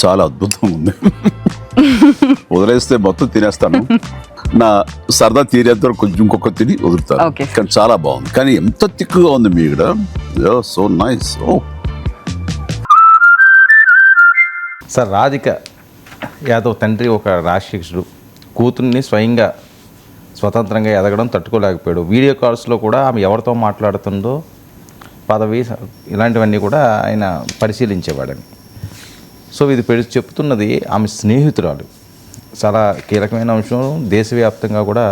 చాలా అద్భుతంగా ఉంది. వదిలేస్తే మొత్తం తినేస్తాను, నా సరదా తీరేంత వరకు కొంచెం ఇంకొక తిని వదులుతాను. కానీ చాలా బాగుంది. కానీ ఎంత తిక్కుగా ఉంది మీ ఇక్కడ, so nice. Sir, Radhika Yadav తండ్రి ఒక రాజశేఖరుడు, కూతుర్ని స్వయంగా స్వతంత్రంగా ఎదగడం తట్టుకోలేకపోయాడు. వీడియో కాల్స్లో కూడా ఆమె ఎవరితో మాట్లాడుతుందో పదవి ఇలాంటివన్నీ కూడా ఆయన పరిశీలించేవాడని. సో ఇది చెప్తున్నది ఆమె స్నేహితురాలు. చాలా కీలకమైన అంశం, దేశవ్యాప్తంగా కూడా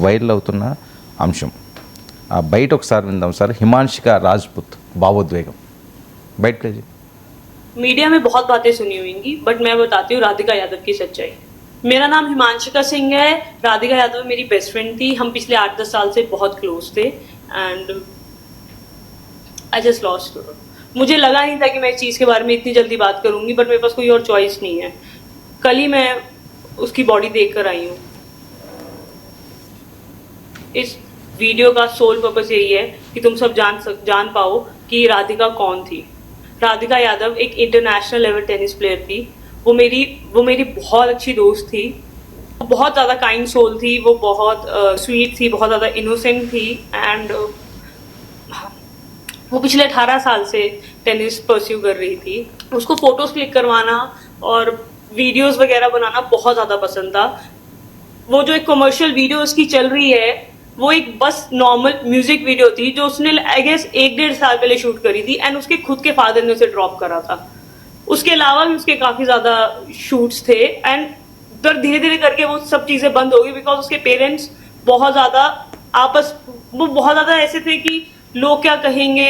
వైరల్ అవుతున్న అంశం. ఆ బయట ఒకసారి విందాం సార్. హిమాంశిక రాజ్పుత్ భావోద్వేగం బయట ప్లేజ్. मीडिया में बहुत बातें सुनी होंगी, बट मैं बताती हूँ राधिका यादव की सच्चाई। मेरा नाम हिमांशिका सिंह है, राधिका यादव मेरी बेस्ट फ्रेंड थी। हम पिछले 8-10 साल से बहुत क्लोज थे and I just lost her. मुझे लगा नहीं था कि मैं इस चीज़ के बारे में इतनी जल्दी बात करूंगी, बट मेरे पास कोई और चॉइस नहीं है। कल ही मैं उसकी बॉडी देख कर आई हूँ। इस वीडियो का सोल पर्पस यही है कि तुम सब जान पाओ कि राधिका कौन थी। राधिका यादव एक इंटरनेशनल लेवल टेनिस प्लेयर थी। वो मेरी बहुत अच्छी दोस्त थी, बहुत ज़्यादा काइंड सोल थी, वो बहुत स्वीट थी, बहुत ज़्यादा इनोसेंट थी एंड वो पिछले 18 साल से टेनिस परस्यू कर रही थी। उसको फोटोज क्लिक करवाना और वीडियोस वगैरह बनाना बहुत ज़्यादा पसंद था। वो जो एक कमर्शियल वीडियो उसकी चल रही है, वो एक बस नॉर्मल म्यूजिक वीडियो थी जो उसने आई गेस 1-1.5 साल पहले शूट करी थी एंड उसके खुद के फादर ने उसे ड्रॉप करा था। उसके अलावा भी उसके काफ़ी ज़्यादा शूट्स थे एंड फिर धीरे धीरे करके वो सब चीज़ें बंद हो गई बिकॉज उसके पेरेंट्स बहुत ज़्यादा बहुत ज़्यादा ऐसे थे कि लोग क्या कहेंगे।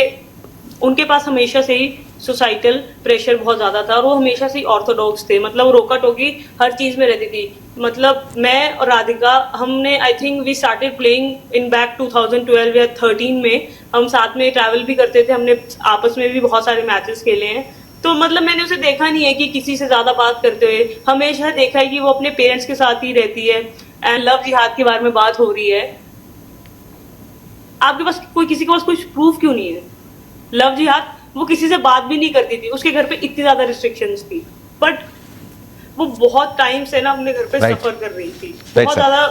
उनके पास हमेशा से ही सोसाइटल प्रेशर बहुत ज़्यादा था और वो हमेशा से ही ऑर्थोडॉक्स थे, मतलब रोका टोकी हर चीज़ में रहती थी। मतलब मैं और राधिका, हमने I think we started playing in back 2012 या 13 में। हम साथ में ट्रैवल भी करते थे, हमने आपस में भी बहुत सारे मैचेस खेले हैं। तो मतलब मैंने उसे देखा नहीं है कि किसी से ज़्यादा बात करते हुए, हमेशा देखा है कि वो अपने पेरेंट्स के साथ ही रहती है एंड लव जिहाद के बारे में बात हो रही है। आपके पास किसी के पास कुछ प्रूफ क्यों नहीं है? लव जिहाद वो किसी से बात भी नहीं करती थी, उसके घर पे इतनी ज्यादा रिस्ट्रिक्शंस थी, बट वो बहुत टाइम से ना अपने घर पे सफर कर रही थी बहुत ज्यादा।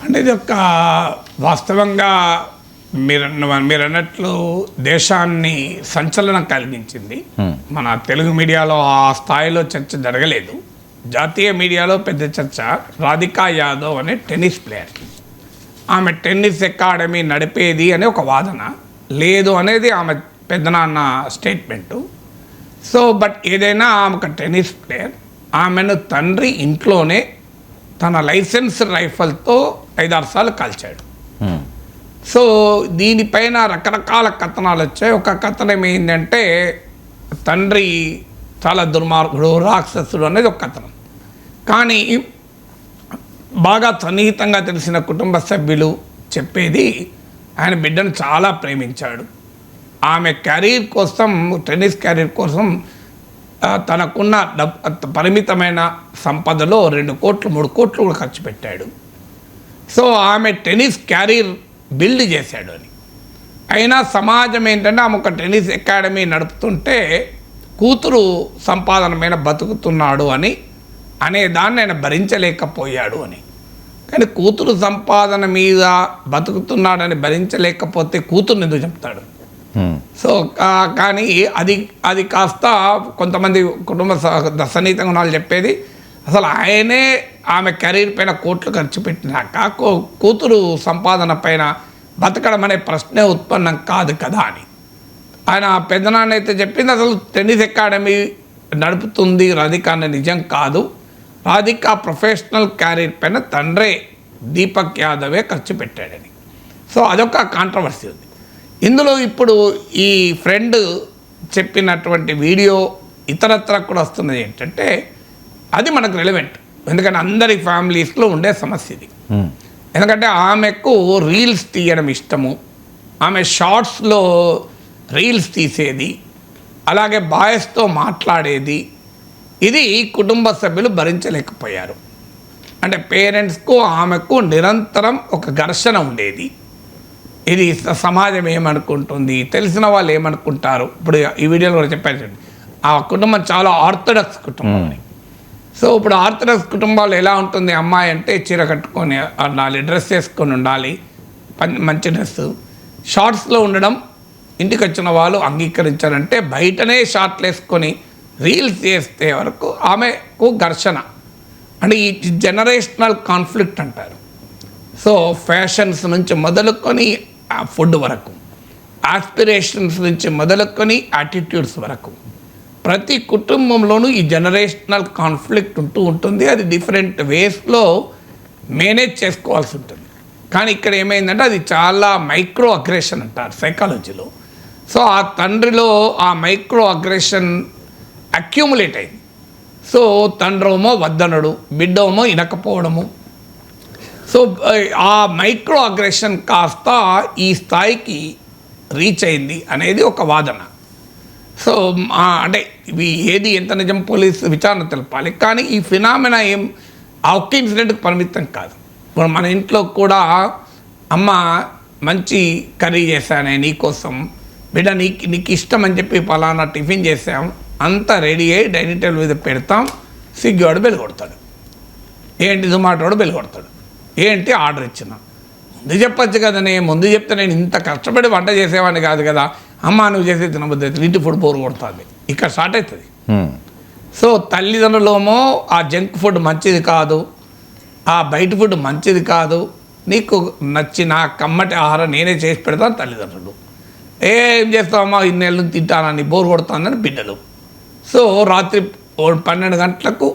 అంటే ఇది ఒక వాస్తవంగా మీరు అన్నట్లు దేశాన్ని సంచలనం కలిగించింది. మన తెలుగు మీడియాలో ఆ స్థాయిలో చర్చ జరగలేదు. జాతీయ మీడియాలో పెద్ద చర్చ రాధికా యాదవ్ అనే టెన్నిస్ ప్లేయర్. ఆమె టెన్నిస్ అకాడమీ నడిపేది అనే ఒక వాదన లేదు అనేది ఆమె పెద్దనాన్న స్టేట్మెంటు. సో బట్ ఏదైనా ఆమె ఒక టెన్నిస్ ప్లేయర్, ఆమెను తండ్రి ఇంట్లోనే తన లైసెన్స్ రైఫల్తో 5-6 సార్లు కాల్చాడు. సో దీనిపైన రకరకాల కథనాలు వచ్చాయి. ఒక కథనం ఏంటంటే తండ్రి చాలా దుర్మార్గుడు, రాక్షసుడు అనేది ఒక కథనం. కానీ బాగా సన్నిహితంగా తెలిసిన కుటుంబ సభ్యులు చెప్పేది ఆయన బిడ్డను చాలా ప్రేమించాడు. ఆమె కెరీర్ కోసం, టెన్నిస్ కెరీర్ కోసం తనకున్న పరిమితమైన సంపదలో 2 కోట్లు 3 కోట్లు కూడా ఖర్చు పెట్టాడు. సో ఆమె టెన్నిస్ కెరీర్ బిల్డ్ చేశాడు అని. అయినా సమాజం ఏంటంటే ఆమె ఒక టెన్నిస్ అకాడమీ నడుపుతుంటే కూతురు సంపాదన మీద బతుకుతున్నాడు అని అనేదాన్ని ఆయన భరించలేకపోయాడు అని. కానీ కూతురు సంపాదన మీద బతుకుతున్నాడని భరించలేకపోతే కూతురుని ఎందుకు చెప్తాడు? సో కానీ అది కాస్త కొంతమంది కుటుంబ సన్నిహితంగా ఉన్న వాళ్ళు చెప్పేది అసలు ఆయనే ఆమె కెరీర్ పైన కోట్లు ఖర్చు పెట్టినాక కూతురు సంపాదన పైన బతకడం అనే ప్రశ్నే ఉత్పన్నం కాదు కదా అని. ఆయన పెద్దనాన్న అయితే చెప్పింది అసలు టెన్నిస్ అకాడమీ నడుపుతుంది రాధిక అనే నిజం కాదు. రాధిక ప్రొఫెషనల్ కెరీర్ పైన తండ్రే దీపక్ యాదవే ఖర్చు పెట్టాడని. సో అదొక కాంట్రవర్సీ ఉంది ఇందులో. ఇప్పుడు ఈ ఫ్రెండ్ చెప్పినటువంటి వీడియో ఇతరత్ర కూడా వస్తున్నది ఏంటంటే అది మనకు రిలవెంట్, ఎందుకంటే అందరి ఫ్యామిలీస్లో ఉండే సమస్య ఇది. ఎందుకంటే ఆమెకు రీల్స్ తీయడం ఇష్టము, ఆమె షార్ట్స్లో రీల్స్ తీసేది, అలాగే బాయ్స్తో మాట్లాడేది. ఇది కుటుంబ సభ్యులు భరించలేకపోయారు. అంటే పేరెంట్స్కు ఆమెకు నిరంతరం ఒక ఘర్షణ ఉండేది. ఇది సమాజం ఏమనుకుంటుంది, తెలిసిన వాళ్ళు ఏమనుకుంటారు. ఇప్పుడు ఈ వీడియోలో కూడా చెప్పారు, ఆ కుటుంబం చాలా ఆర్థడాక్స్ కుటుంబం అని. సో ఇప్పుడు ఆర్థడాక్స్ కుటుంబాలు ఎలా ఉంటుంది, అమ్మాయి అంటే చీర కట్టుకొని ఉండాలి, డ్రెస్ వేసుకొని ఉండాలి, మంచి డ్రెస్, షార్ట్స్లో ఉండడం ఇంటికి వచ్చిన వాళ్ళు అంగీకరించారంటే బయటనే షార్ట్లు వేసుకొని రీల్స్ చేస్తే వరకు ఆమెకు ఘర్షణ. అంటే ఈ జనరేషనల్ కాన్ఫ్లిక్ట్ అంటారు. సో ఫ్యాషన్స్ నుంచి మొదలుకొని ఫుడ్ వరకు, ఆస్పిరేషన్స్ నుంచి మొదలుకొని యాటిట్యూడ్స్ వరకు ప్రతి కుటుంబంలోనూ ఈ జనరేషనల్ కాన్ఫ్లిక్ట్ ఉంటుంది. అది డిఫరెంట్ వేస్లో మేనేజ్ చేసుకోవాల్సి ఉంటుంది. కానీ ఇక్కడ ఏమైందంటే అది చాలా మైక్రో అగ్రెషన్ అంటారు సైకాలజీలో. సో ఆ తండ్రిలో ఆ మైక్రో అగ్రెషన్ అక్యూములేట్ అయింది. సో తండ్రేమో వద్దనడు, బిడ్డేమో ఇనకపోవడము. సో ఆ మైక్రో అగ్రెషన్ కాస్త ఈ స్థాయికి రీచ్ అయింది అనేది ఒక వాదన. సో అంటే ఇవి ఏది ఎంత నిజం పోలీసు విచారణ తెలపాలి. కానీ ఈ ఫినామినా ఆ ఒక్క ఇన్సిడెంట్కి పరిమితం కాదు. ఇప్పుడు మన ఇంట్లో కూడా అమ్మ మంచి కర్రీ చేశానే నీకోసం, బిడ్డ నీకు ఇష్టం అని చెప్పి పలానా టిఫిన్ చేసాం, అంతా రెడీ అయ్యి డైనింగ్ టేబుల్ మీద పెడతాం, స్విగ్గీ వాడు బెల్ కొడతాడు, ఏంటి జొమాటో వాడు బెల్ కొడతాడు, ఏంటి ఆర్డర్ ఇచ్చిన, ముందు చెప్పచ్చు కదా, ముందు చెప్తే నేను ఇంత కష్టపడి వంట చేసేవాడిని కాదు కదా, అమ్మ నువ్వు చేసే తినబుద్ధి అవుతుంది, ఇంటి ఫుడ్ బోర్ కొడుతుంది, ఇక్కడ స్టార్ట్ అవుతుంది. సో తల్లిదండ్రులేమో ఆ జంక్ ఫుడ్ మంచిది కాదు, ఆ బయట ఫుడ్ మంచిది కాదు, నీకు నచ్చిన కమ్మటి ఆహారం నేనే చేసి పెడతాను తల్లిదండ్రులు. ఏం చేస్తావమ్మా ఇన్నేళ్ళు తింటానని బోర్ కొడతానని బిడ్డలు. సో రాత్రి 12 గంటలకు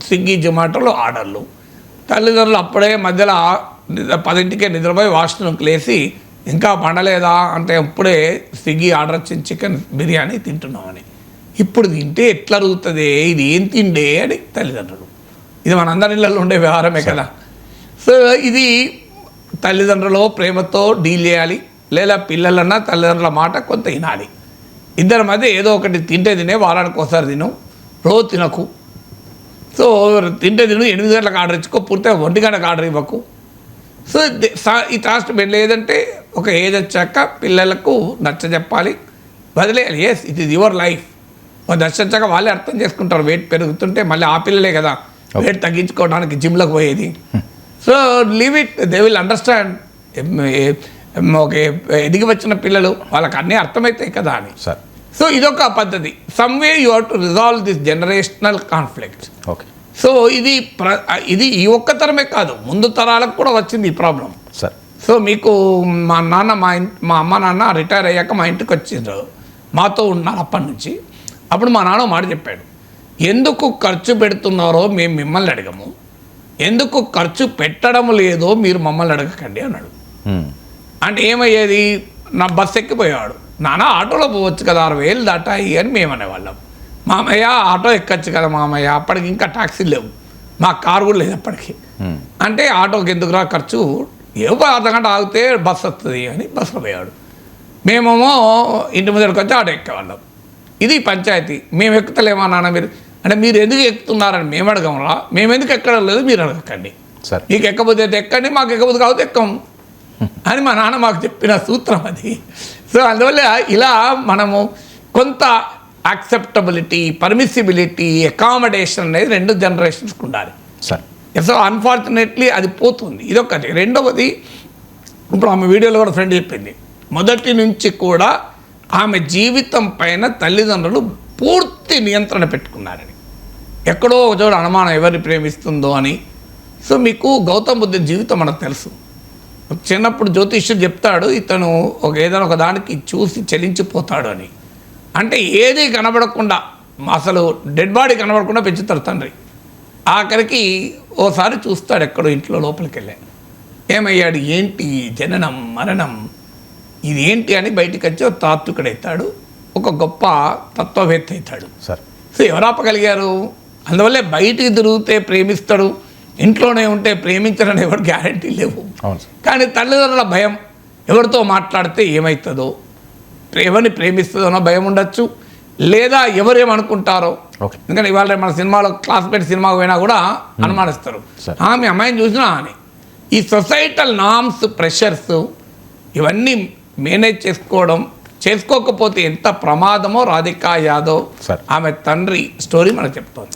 స్విగ్గీ జొమాటోలో ఆర్డర్లు. తల్లిదండ్రులు అప్పుడే మధ్యలో 10ంటికే నిద్రపోయి వాష్రూమ్కి లేసి ఇంకా పండలేదా అంటే అప్పుడే స్విగ్గీ ఆర్డర్ వచ్చింది చికెన్ బిర్యానీ తింటున్నామని. ఇప్పుడు తింటే ఎట్లా అరుగుతుంది, ఇది ఏం తిండే అని తల్లిదండ్రులు. ఇది మనందరి ఇళ్ళల్లో ఉండే వ్యవహారమే కదా. సో ఇది తల్లిదండ్రులు ప్రేమతో డీల్ చేయాలి, లేదా పిల్లలన్నా తల్లిదండ్రుల మాట కొంత వినాలి. ఇద్దరి మధ్య ఏదో ఒకటి తింటే తినే, వారానికి ఒకసారి తిను, రోజు తినకు. సో తింటే తిను, 8 గంటలకు ఆర్డర్ ఇచ్చుకో, పూర్తిగా 1 గంటకు ఆర్డర్ ఇవ్వకు. సో ఈ టాస్ట్ లేదంటే ఒక ఏజ్ వచ్చాక పిల్లలకు నచ్చ చెప్పాలి, వదిలేయాలి. Yes it is your life. నచ్చ వచ్చాక వాళ్ళే అర్థం చేసుకుంటారు. వెయిట్ పెరుగుతుంటే మళ్ళీ ఆ పిల్లలే కదా వెయిట్ తగ్గించుకోవడానికి జిమ్లకు పోయేది. So leave it, they will understand. Okay ఎదిగి వచ్చిన పిల్లలు వాళ్ళకి అన్నీ అర్థమవుతాయి కదా అని. సో ఇదొక పద్ధతి. Some way you have to resolve this generational conflict. Okay. So ఇది ఈ ఒక్క తరమే కాదు, ముందు తరాలకు కూడా వచ్చింది ఈ ప్రాబ్లం. సో మీకు మా అమ్మ నాన్న రిటైర్ అయ్యాక మా ఇంటికి వచ్చిండ్రు, మాతో ఉన్నారు అప్పటి నుంచి. అప్పుడు మా నాన్న మాట చెప్పాడు, ఎందుకు ఖర్చు పెడుతున్నారో మేము మిమ్మల్ని అడగము, ఎందుకు ఖర్చు పెట్టడం లేదో మీరు మమ్మల్ని అడగకండి అన్నాడు. అంటే ఏమయ్యేది, నా బస్సు ఎక్కిపోయాడు, నాన్న ఆటోలో పోవచ్చు కదా, 6,000 దాటాయి అని మేము అనేవాళ్ళం. మామయ్య ఆటో ఎక్కచ్చు కదా మామయ్య, అప్పటికి ఇంకా ట్యాక్సీలు లేవు, మా కారు కూడా లేదు అప్పటికి. అంటే ఆటోకి ఎందుకురా ఖర్చు, ఏవో అర్ధగంట ఆగితే బస్సు వస్తుంది అని బస్సులో పోయాడు. మేమేమో ఇంటి ముందరికి వచ్చి ఆటో ఎక్కేవాళ్ళం. ఇది పంచాయతీ. మేము ఎక్కుతలేమా నాన్న మీరు అంటే, మీరు ఎందుకు ఎక్కుతున్నారని మేము అడగంరా, మేము ఎందుకు ఎక్కడం లేదు మీరు అడగకండి, మీకు ఎక్కబోతే ఎక్కండి, మాకు ఎక్కబోతే కాకపోతే ఎక్కం అని మా నాన్న మాకు చెప్పిన సూత్రం అది. సో అందువల్ల ఇలా మనము కొంత యాక్సెప్టబిలిటీ, పర్మిసిబిలిటీ, అకామిడేషన్ అనేది 2 జనరేషన్స్కి ఉండాలి. సో అన్ఫార్చునేట్లీ అది పోతుంది. ఇదొకటి. రెండవది, ఇప్పుడు ఆమె వీడియోలో కూడా ఫ్రెండ్ చెప్పింది, మొదటి నుంచి కూడా ఆమె జీవితం పైన తల్లిదండ్రులు పూర్తి నియంత్రణ పెట్టుకున్నారని. ఎక్కడో ఒక చోట అనుమానం ఎవరిని ప్రేమిస్తుందో అని. సో మీకు గౌతమ్ బుద్ధ జీవితం మనకు తెలుసు. చిన్నప్పుడు జ్యోతిష్యుడు చెప్తాడు, ఇతను ఏదైనా ఒక దానికి చూసి చలించిపోతాడు అని. అంటే ఏది కనబడకుండా, అసలు డెడ్ బాడీ కనబడకుండా పెంచుతారు తండ్రి. ఆఖరికి ఓసారి చూస్తాడు ఎక్కడో ఇంట్లో లోపలికి వెళ్ళా, ఏమయ్యాడు, ఏంటి జననం మరణం ఇది ఏంటి అని బయటికి వచ్చి ఒక తాత్వికుడవుతాడు, ఒక గొప్ప తత్వవేత్త అవుతాడు. సో ఎవరు ఆపగలిగారు? అందువల్లే బయటికి తిరిగితే ప్రేమిస్తాడు, ఇంట్లోనే ఉంటే ప్రేమించరని ఎవరు గ్యారంటీ లేవు. కానీ తల్లిదండ్రుల భయం, ఎవరితో మాట్లాడితే ఏమవుతుందో, ఎవరిని ప్రేమిస్తుందనో భయం ఉండొచ్చు, లేదా ఎవరేమనుకుంటారో. ఎందుకంటే ఇవాళ మన సినిమాలో క్లాస్మేట్ సినిమాకు పోయినా కూడా అనుమానిస్తారు, మీ అమ్మాయిని చూసినా అని. ఈ సొసైటల్ నామ్స్, ప్రెషర్స్ ఇవన్నీ మేనేజ్ చేసుకోవడం చేసుకోకపోతే ఎంత ప్రమాదమో రాధికా యాదవ్ సార్. ఆమె తండ్రి స్టోరీ మనకు చెప్తోంది.